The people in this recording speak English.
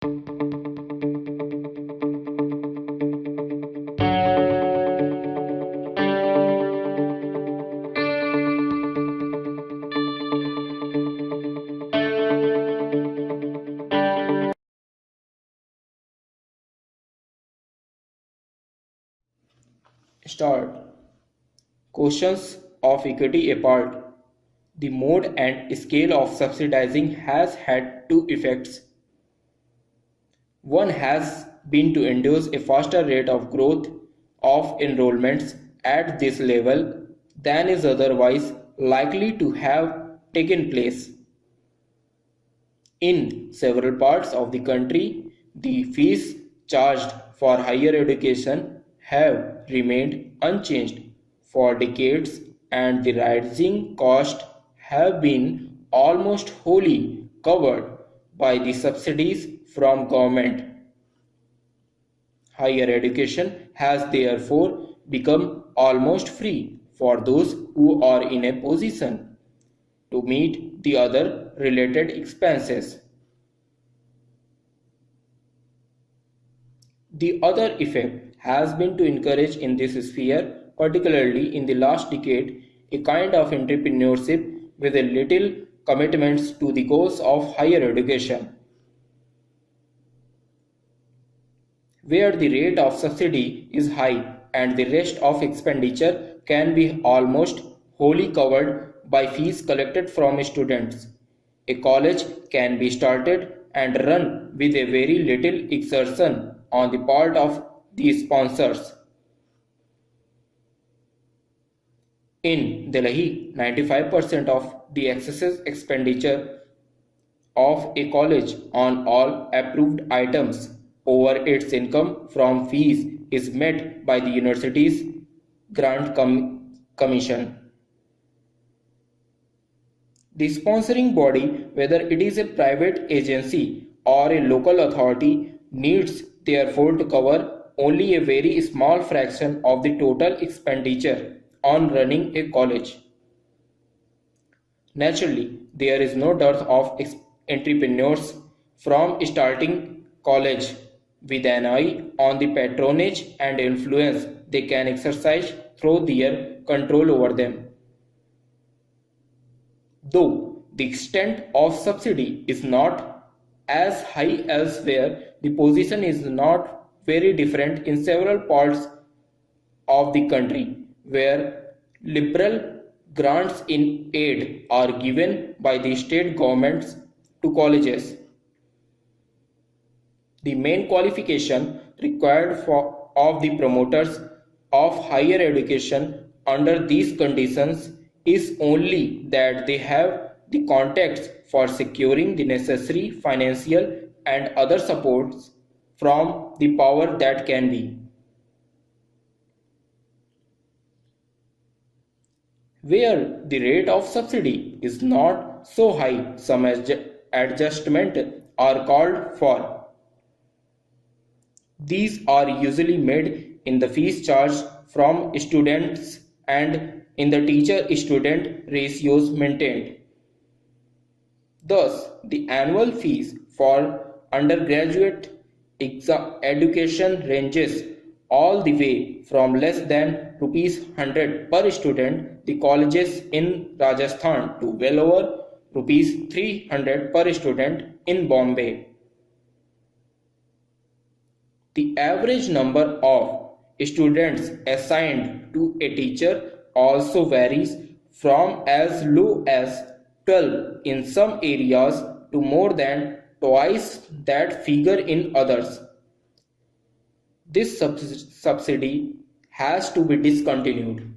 Start. Questions of equity apart. The mode and scale of subsidizing has had two effects. One has been to induce a faster rate of growth of enrollments at this level than is otherwise likely to have taken place. In several parts of the country, the fees charged for higher education have remained unchanged for decades, and the rising costs have been almost wholly covered by the subsidies from government. Higher education has therefore become almost free for those who are in a position to meet the other related expenses. The other effect has been to encourage in this sphere, particularly in the last decade, a kind of entrepreneurship with a little commitments to the goals of higher education, where the rate of subsidy is high and the rest of expenditure can be almost wholly covered by fees collected from students. A college can be started and run with a very little exertion on the part of the sponsors. In Delhi, 95% of the excess expenditure of a college on all approved items over its income from fees is met by the university's grant commission. The sponsoring body, whether it is a private agency or a local authority, needs therefore to cover only a very small fraction of the total expenditure on running a college. Naturally, there is no dearth of entrepreneurs from starting college with an eye on the patronage and influence they can exercise through their control over them. Though the extent of subsidy is not as high elsewhere, the position is not very different in several parts of the country where liberal grants in aid are given by the state governments to colleges. The main qualification required of the promoters of higher education under these conditions is only that they have the contacts for securing the necessary financial and other supports from the power that can be. Where the rate of subsidy is not so high, some adjustments are called for. These are usually made in the fees charged from students and in the teacher-student ratios maintained. Thus, the annual fees for undergraduate education ranges all the way from less than rupees 100 per student, the colleges in Rajasthan, to well over rupees 300 per student in Bombay. The average number of students assigned to a teacher also varies from as low as 12 in some areas to more than twice that figure in others. This subsidy has to be discontinued.